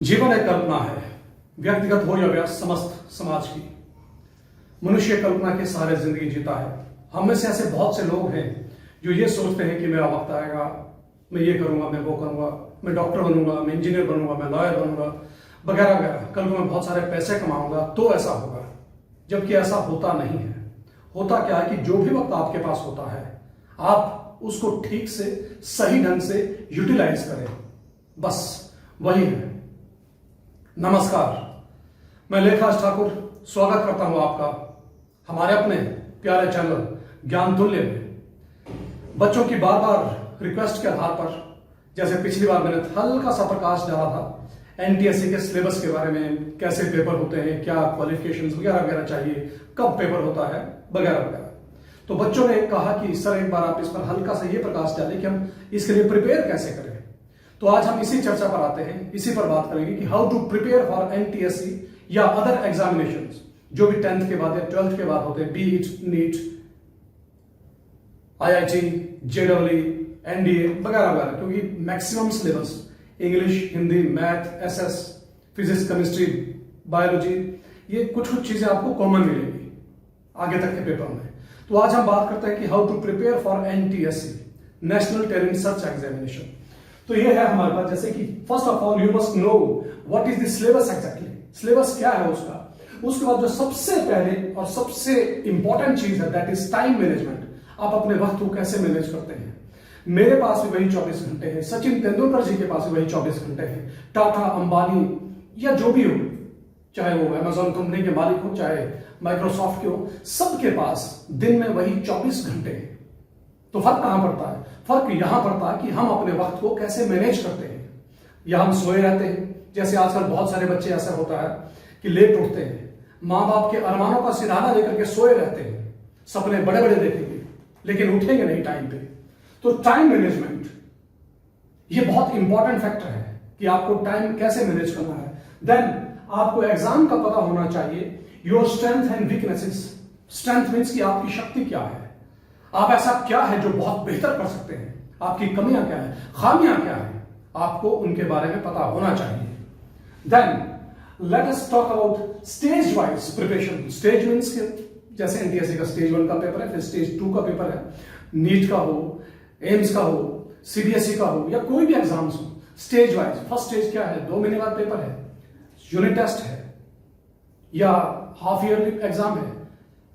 जीवन एक कल्पना है, व्यक्तिगत हो या व्यस्त समस्त समाज की। मनुष्य कल्पना के सहारे जिंदगी जीता है। हम में से ऐसे बहुत से लोग हैं जो ये सोचते हैं कि मेरा वक्त आएगा, मैं ये करूंगा, मैं वो करूंगा, मैं डॉक्टर बनूंगा, मैं इंजीनियर बनूंगा, मैं लॉयर बनूंगा, वगैरह वगैरह। कल को मैं बहुत सारे पैसे कमाऊंगा तो ऐसा होगा, जबकि ऐसा होता नहीं है। होता क्या है कि जो भी वक्त आपके पास होता है, आप उसको ठीक से, सही ढंग से यूटिलाइज करें, बस वही है। नमस्कार, मैं लेखाश ठाकुर स्वागत करता हूं आपका हमारे अपने प्यारे चैनल ज्ञान तुल्य में। बच्चों की बार बार रिक्वेस्ट के आधार पर, जैसे पिछली बार मैंने हल्का सा प्रकाश डाला था एनटीएससी के सिलेबस के बारे में, कैसे पेपर होते हैं, क्या क्वालिफिकेशंस वगैरह वगैरह चाहिए, कब पेपर होता है, वगैरह वगैरह। तो बच्चों ने कहा कि सर एक बार आप इस पर हल्का सा ये प्रकाश डालें कि हम इसके लिए प्रिपेयर कैसे करें। तो आज हम इसी चर्चा पर आते हैं, इसी पर बात करेंगे कि how to prepare for NTSC या अदर एग्जामिनेशंस जो भी 10th के बाद या 12th के बाद होते हैं, बीइट, नीट, आईआईटी, जेडब्ल्यू, एनडीए वगैरह वगैरह। क्योंकि maximum syllabus English, Hindi, math, SS, physics, chemistry, biology, ये कुछ चीजें आपको कॉमन मिलेगी आगे तक के पेपर में। तो आज हम बात करते हैं कि how to prepare for NTSC, national talent search examination. तो ये है हमारे पास, जैसे कि first of all you must know what is the syllabus exactly. Syllabus क्या है उसका। उसके बाद जो सबसे पहले और सबसे इंपॉर्टेंट चीज है दैट इज टाइम मैनेजमेंट। आप अपने वक्त को कैसे मैनेज करते हैं। मेरे पास भी वही 24 घंटे हैं, सचिन तेंदुलकर जी के पास भी वही 24 घंटे हैं, टाटा, अंबानी या जो भी हो, चाहे वो अमेजॉन कंपनी के मालिक हो, चाहे माइक्रोसॉफ्ट के हो, सबके पास दिन में वही 24 घंटे हैं। तो फर्क कहां पड़ता है? फर्क यहां पड़ता है कि हम अपने वक्त को कैसे मैनेज करते हैं। या हम सोए रहते हैं, जैसे आजकल बहुत सारे बच्चे ऐसा होता है कि लेट उठते हैं, मां बाप के अरमानों का सिरहाना लेकर के सोए रहते हैं, सपने बड़े बड़े देखेंगे लेकिन उठेंगे नहीं टाइम पे। तो टाइम मैनेजमेंट ये बहुत इंपॉर्टेंट फैक्टर है कि आपको टाइम कैसे मैनेज करना है। देन आपको एग्जाम का पता होना चाहिए, your strength and weaknesses. Strength means कि आपकी शक्ति क्या है, आप ऐसा क्या है जो बहुत बेहतर कर सकते हैं, आपकी कमियां क्या है, खामियां क्या है, आपको उनके बारे में पता होना चाहिए। Then let us talk about stage wise preparation. Stage means जैसे एनटीएससी का स्टेज 1 का पेपर है, फिर स्टेज 2 का पेपर है, नीट का हो, एम्स का हो, सीबीएसई का हो या कोई भी एग्जाम्स हो। स्टेज वाइज फर्स्ट स्टेज क्या है, 2 महीने बाद पेपर है, यूनिट टेस्ट है या हाफ ईयरली एग्जाम है,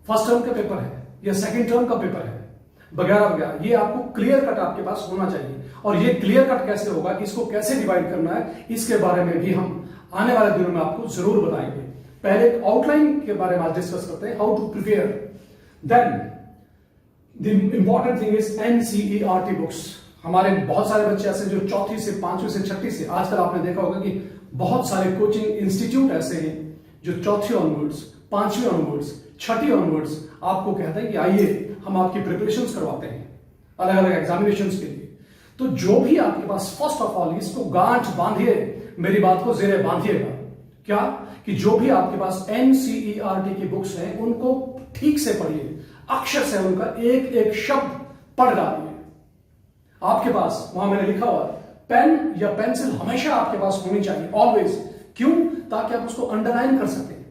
फर्स्ट टर्म का पेपर है या सेकेंड टर्म का पेपर है, वगैरह वगैरह। ये आपको क्लियर कट आपके पास होना चाहिए। और ये क्लियर कट कैसे होगा, इसको कैसे डिवाइड करना है, इसके बारे में भी हम आने वाले दिनों में आपको जरूर बताएंगे। पहले आउटलाइन के बारे में आज डिस्कस करते हैं, how to prepare. Then the important thing is NCERT books. हमारे बहुत सारे बच्चे ऐसे जो 4th से 5वीं से 6ठी से, आजकल आपने देखा होगा कि बहुत सारे कोचिंग इंस्टीट्यूट ऐसे हैं जो 4th ऑनवर्ड्स, 5वीं ऑनवर्ड्स, 6ठी ऑनवर्ड्स आपको कहते हैं कि आइए हम आपकी प्रिपरेशंस करवाते हैं अलग अलग एग्जामिनेशंस के लिए। तो जो भी आपके पास, फर्स्ट ऑफ ऑल इसको गांठ बांधिए, मेरी बात को जेरे बांधिएगा। क्या कि जो भी आपके पास एनसीईआरटी की बुक्स हैं उनको ठीक से पढ़िए, अक्षर से उनका एक एक शब्द पढ़ डालिए। आपके पास वहां मैंने लिखा हुआ पेन या पेंसिल हमेशा आपके पास होनी चाहिए, ऑलवेज। क्यों? ताकि आप उसको अंडरलाइन कर सकें।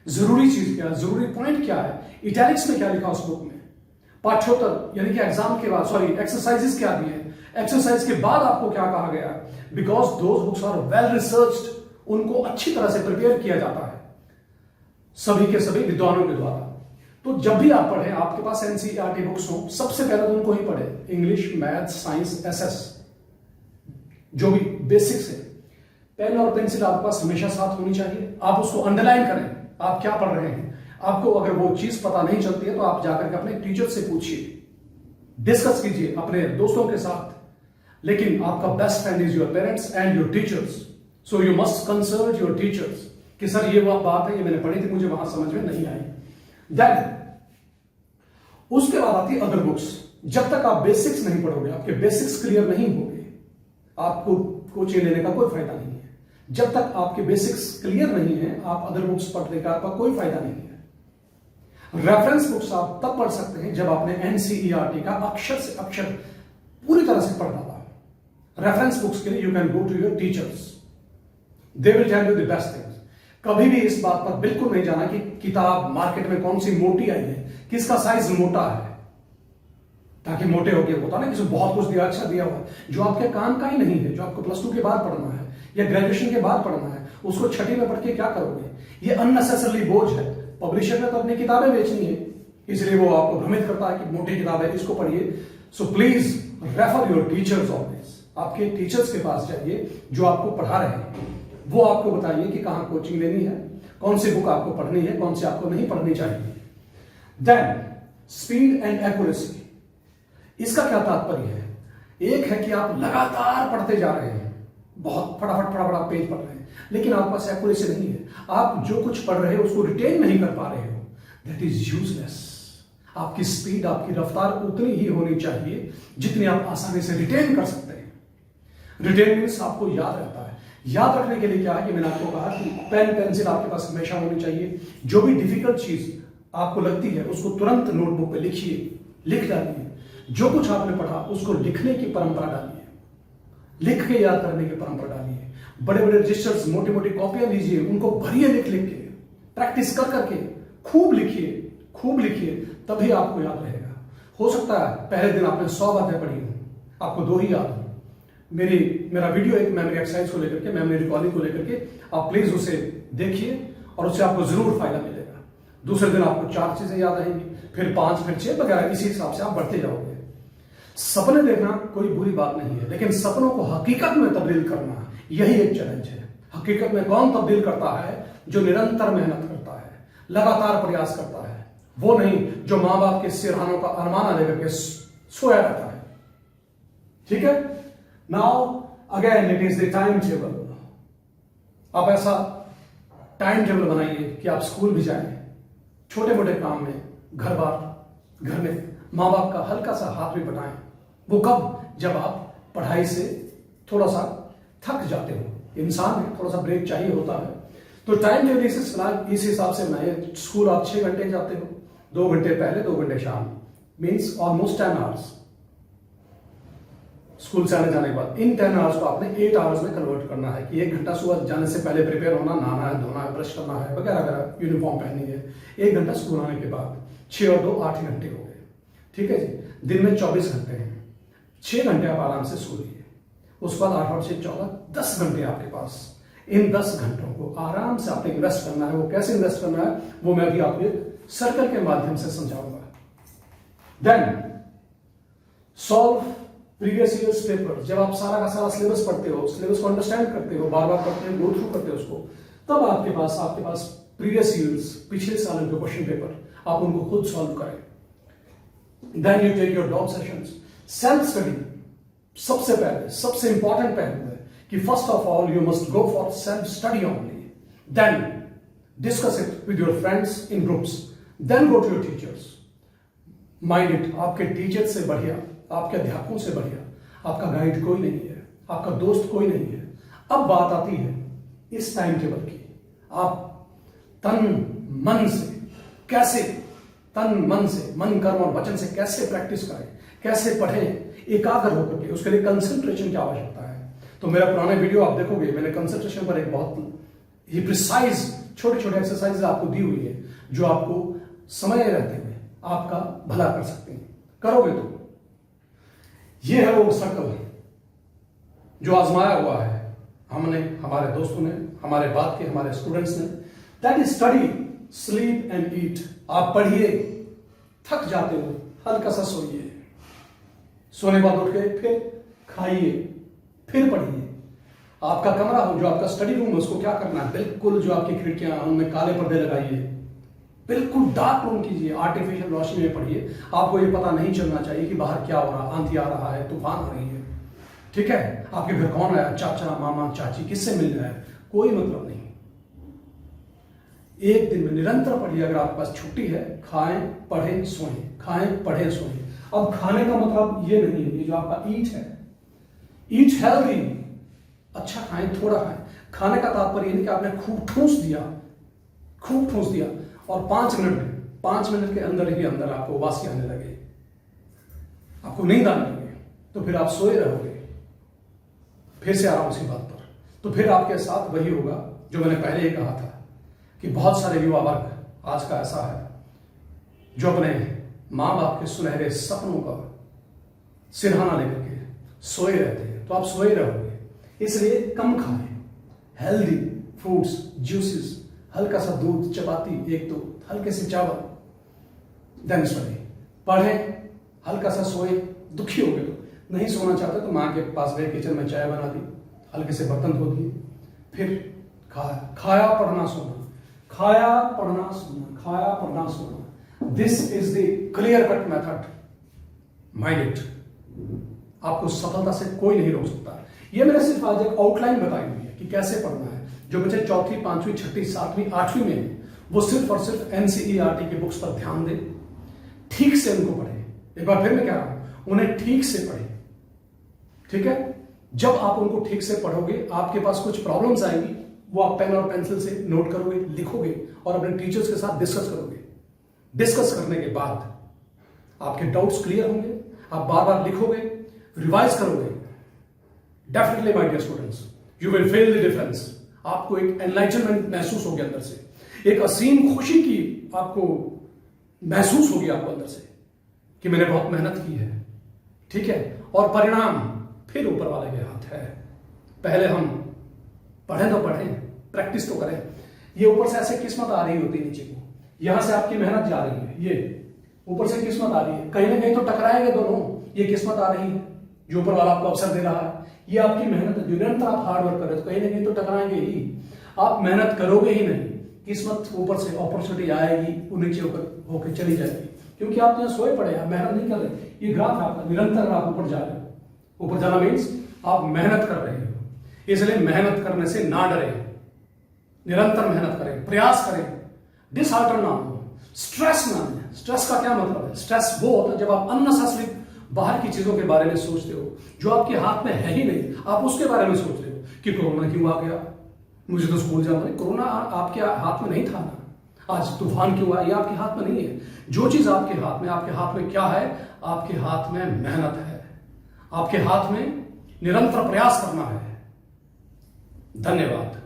जरूरी चीज क्या है, जरूरी पॉइंट क्या है, इटैलिक्स में क्या लिखा उस बुक में, पाठ्योत्तर यानी कि एग्जाम के बाद, सॉरी एक्सरसाइजेस क्या दिए, एक्सरसाइज के बाद आपको क्या कहा गया, because those books are well researched. उनको अच्छी तरह से प्रिपेयर किया जाता है सभी के सभी विद्वानों के द्वारा। तो जब भी आप पढ़ें, आपके पास एनसीईआरटी बुक्स हो, सबसे पहले तो उनको ही पढ़े, इंग्लिश, मैथ, साइंस, एसएस, जो भी बेसिक्स है। पेन और पेंसिल आपके पास हमेशा साथ होनी चाहिए। आप उसको अंडरलाइन करें, आप क्या पढ़ रहे हैं। आपको अगर वो चीज पता नहीं चलती है तो आप जाकर के अपने टीचर से पूछिए, डिस्कस कीजिए अपने दोस्तों के साथ। लेकिन आपका best friend is your parents and your teachers, so you must consult your teachers कि सर ये वह बात है, ये मैंने पढ़ी थी, मुझे वहां समझ में नहीं आई। देन उसके बाद आती है अदर बुक्स। जब तक आप बेसिक्स नहीं पढ़ोगे, आपके बेसिक्स क्लियर नहीं होंगे, आपको कोचिंग लेने का कोई फायदा नहीं है। जब तक आपके बेसिक्स क्लियर नहीं है, आप अदर बुक्स पढ़ने का आपका कोई फायदा नहीं है। रेफरेंस बुक्स आप तब पढ़ सकते हैं जब आपने एनसीईआरटी का अक्षर से अक्षर पूरी तरह से पढ़ डाला। रेफरेंस बुक्स के लिए you can go to your teachers. They will tell you the best things. कभी भी इस बात पर बिल्कुल नहीं जाना कि किताब मार्केट में कौन सी मोटी आई है, किसका साइज मोटा है, ताकि मोटे होके होता ना किसी बहुत कुछ दिया, अच्छा दिया हुआ जो आपके काम का ही नहीं है, जो आपको +2 के बाद पढ़ना है या ग्रेजुएशन के बाद पढ़ना है, उसको छठी में पढ़ के क्या करोगे? ये अननेसेसरली बोझ है। पब्लिशर ने तो अपनी किताबें बेचनी है, इसलिए वो आपको भ्रमित करता है कि मोटी किताब है, इसको पढ़िए। So please refer your teachers always. आपके टीचर्स के पास जाइए जो आपको पढ़ा रहे हैं, वो आपको बताइए कि कहां कोचिंग लेनी है, कौन सी बुक आपको पढ़नी है, कौन सी आपको नहीं पढ़नी चाहिए। देन स्पीड एंड एक्यूरेसी, इसका क्या तात्पर्य है? एक है कि आप लगातार पढ़ते जा रहे हैं, बहुत फटाफट पेज पढ़ रहे हैं, लेकिन आपके पास एक्यूरेसी नहीं है। आप जो कुछ पढ़ रहे हो उसको रिटेन नहीं कर पा रहे हो, दैट इज यूजलेस। आपकी स्पीड, आपकी रफ्तार उतनी ही होनी चाहिए जितनी आप आसानी से रिटेन कर सकते हैं। रिटेन मीन्स आपको याद रहता है। याद रखने के लिए क्या है कि मैंने आपको कहा कि पेन पेंसिल आपके पास हमेशा होनी चाहिए। जो भी डिफिकल्ट चीज आपको लगती है उसको तुरंत नोटबुक पे लिखिए, लिख डालिए। जो कुछ आपने पढ़ा उसको लिखने की परंपरा डालिए, लिख के याद करने की परंपरा डालिए। बड़े बड़े रजिस्टर्स, मोटी मोटी कॉपियां लीजिए, उनको भरिए लिख लिख के, प्रैक्टिस कर करके खूब लिखिए, खूब लिखिए, तभी आपको याद रहेगा। हो सकता है पहले दिन आपने 100 बातें पढ़ी हो, आपको 2 ही याद हो। मेरा वीडियो एक मेमोरी एक्सरसाइज को लेकर के, मेमोरी रिकॉलिंग को लेकर के, आप प्लीज उसे देखिए और उससे आपको जरूर फायदा मिलेगा। दूसरे दिन आपको 4 चीजें याद आएंगी, फिर 5, फिर 6 वगैरह, इसी हिसाब से आप बढ़ते जाओगे। सपने देखना कोई बुरी बात नहीं है, लेकिन सपनों को हकीकत में तब्दील करना, यही एक चैलेंज है। हकीकत में कौन तब्दील करता है? जो निरंतर मेहनत करता है, लगातार प्रयास करता है, वो नहीं जो मां बाप के सिरहानों का अरमाना लेकर के सोया रहता है। ठीक है, now again it is the time table. आप ऐसा टाइम टेबल बनाइए कि आप स्कूल भी जाएं, छोटे मोटे काम में, घर में मां बाप का हल्का सा हाथ भी बटाएं। वो कब? जब आप पढ़ाई से थोड़ा सा थक जाते हो। इंसान में थोड़ा सा ब्रेक चाहिए होता है, तो टाइम टेबल इस हिसाब से बनाइए। स्कूल आप 6 घंटे जाते हो, 2 घंटे पहले, 2 घंटे शाम, मीन्स ऑलमोस्ट 10 आवर्स स्कूल से आने जाने के बाद। इन 10 आवर्स को आपने 8 आवर्स में कन्वर्ट करना है कि 1 घंटा सुबह जाने से पहले प्रिपेयर होना, नहाना है, धोना है, ब्रश करना है वगैरह वगैरह, यूनिफॉर्म पहननी है। 1 घंटा स्कूल आने के बाद, 6 और 2 8 घंटे हो गए। ठीक है जी, दिन में 24 घंटे हैं, 6 घंटे आप आराम से सोइए, उसके बाद 8 और 6 14 10 घंटे आपके पास। इन 10 घंटों को आराम से आपने इन्वेस्ट करना है। वो कैसे इन्वेस्ट करना है वो मैं भी आपको एक सर्कल के माध्यम से समझाऊंगा। Then solve previous years paper. जब आप सारा का सारा सिलेबस पढ़ते हो, सिलेबस को अंडरस्टैंड करते हो, बार बार पढ़ते हो, गो थ्रू करते हो उसको, तब आपके पास प्रीवियस ईयर्स, पिछले साल के क्वेश्चन पेपर, आप उनको खुद सॉल्व करें। Then you take your doubt sessions. Self study सबसे पहले, सबसे इंपॉर्टेंट पहलू है कि first of all you must go for self study only, then discuss it with your friends in groups, then go to your teachers. Mind it, आपके teacher से बढ़िया, आपके अध्यापकों से बढ़िया आपका गाइड कोई नहीं है, आपका दोस्त कोई नहीं है। अब बात आती है इस टाइम टेबल की। आप तन मन से कैसे, तन मन से, मन कर्म और वचन से कैसे प्रैक्टिस करें, कैसे पढ़ें एकाग्र होकर के, उसके लिए कंसंट्रेशन की आवश्यकता है। तो मेरा पुराना वीडियो आप देखोगे, मैंने कंसंट्रेशन पर एक बहुत ही प्रिसाइज छोटे छोटे एक्सरसाइज आपको दी हुई है, जो आपको समय रहते हुए आपका भला कर सकते हैं। करोगे तो ये है वो सर्कल जो आजमाया हुआ है हमने, हमारे दोस्तों ने, हमारे बाद के हमारे स्टूडेंट्स ने। That is study, sleep and eat. आप पढ़िए, थक जाते हो, हल्का सा सोइए, सोने बाद उठ के फिर खाइए, फिर पढ़िए। आपका कमरा हो, जो आपका स्टडी रूम है, उसको क्या करना है, बिल्कुल जो आपकी खिड़कियां उनमें काले पर्दे लगाइए, बिल्कुल डार्क रूम कीजिए, आर्टिफिशियल रोशनी में पढ़िए। आपको ये पता नहीं चलना चाहिए कि बाहर क्या हो रहा, आंधी आ रहा है, तूफान आ रही है। ठीक है, आपके घर कौन आया, चाचा, मामा, चाची, किससे मिल रहा है, कोई मतलब नहीं। एक दिन में निरंतर पढ़िए। अगर आपके पास छुट्टी है, खाएं, पढ़ें, सोएं, खाएं, पढ़ें, सोएं। अब खाने का मतलब ये नहीं है, ये जो आपका ईट है, ईट हेल्दी, अच्छा खाएं, थोड़ा खाएं। खाने का तात्पर्य नहीं कि आपने खूब ठूस दिया और 5 मिनट के अंदर ही अंदर आपको वासी आने लगे, आपको नींद आने लगे, तो फिर आप सोए रहोगे। फिर से आ रहा हूं उसी बात पर, तो फिर आपके साथ वही होगा जो मैंने पहले ही कहा था कि बहुत सारे युवा वर्ग आज का ऐसा है जो अपने माँ बाप के सुनहरे सपनों का सिरहाना लेकर के सोए रहते हैं। तो आप सोए रहोगे, इसलिए कम खाएं, हेल्दी फ्रूट्स, जूसेस, हल्का सा दूध, चपाती, एक दो, हल्के से चावल, देन स्टडी, पढ़ें, हल्का सा सोए। दुखी हो गए तो नहीं सोना चाहते तो माँ के पास गए, किचन में चाय बना दी, हल्के से बर्तन धो दिए, फिर खाया पढ़ना सोना, खाया पढ़ना सोना, खाया पढ़ना सोना। This is the clear cut method, mind it. आपको सफलता से कोई नहीं रोक सकता। ये मैंने सिर्फ आज एक आउटलाइन बताई हुई है कि कैसे पढ़ना है। जो बच्चे चौथी, पांचवी, छठी, सातवीं, आठवीं में हैं, वो सिर्फ और सिर्फ एनसीईआरटी की बुक्स पर ध्यान दें, ठीक से उनको पढ़ें। एक बार फिर मैं कह रहा हूं, उन्हें ठीक से पढ़ें, ठीक है। जब आप उनको ठीक से पढ़ोगे, आपके पास कुछ प्रॉब्लम्स आएंगी, वो आप पेन और पेंसिल से नोट करोगे, लिखोगे और अपने टीचर्स के साथ डिस्कस करोगे। डिस्कस करने के बाद आपके डाउट्स क्लियर होंगे, आप बार बार लिखोगे, रिवाइज करोगे। Definitely my dear students, you will feel the difference. आपको एक एनलाइटनमेंट महसूस होगी अंदर से, एक असीम खुशी की आपको महसूस होगी आपको अंदर से कि मैंने बहुत मेहनत की है, ठीक है। और परिणाम फिर ऊपर वाले के हाथ है। पहले हम पढ़ें तो पढ़ें, प्रैक्टिस तो करें। ये ऊपर से ऐसे किस्मत आ रही होती है नीचे को, यहां से आपकी मेहनत जा रही है, ये ऊपर से किस्मत आ रही है। कहीं ना कहीं तो टकराएंगे दोनों, ये किस्मत आ रही है जो ऊपर वाला आपको अवसर दे रहा है, ये आपकी मेहनत है। निरंतर आप हार्ड वर्क कर रहे हो तो कहीं ना कहीं तो टकराएंगे ही। आप मेहनत करोगे ही नहीं, किस्मत ऊपर से अपॉर्चुनिटी आएगी, वो नीचे होकर चली जाएगी, क्योंकि आप यहाँ सोए पड़े, आप मेहनत नहीं कर रहे। ये ग्राफ है आपका, निरंतर आप ऊपर जा रहे हो। ऊपर जाना मीन्स आप मेहनत कर रहे हो, इसलिए मेहनत करने से ना डरे, निरंतर मेहनत करें, प्रयास करें, डिसहार्टन ना हो, स्ट्रेस ना लें। स्ट्रेस का क्या मतलब है? स्ट्रेस वो होता है जब आप अननेसेसरी बाहर की चीजों के बारे में सोचते हो जो आपके हाथ में है ही नहीं, आप उसके बारे में सोच रहे हो कि कोरोना क्यों आ गया, मुझे तो स्कूल जाना है। कोरोना आपके हाथ में नहीं था ना, आज तूफान क्यों आया, ये आपके हाथ में नहीं है। जो चीज आपके हाथ में क्या है? आपके हाथ में मेहनत है, आपके हाथ में निरंतर प्रयास करना है। धन्यवाद।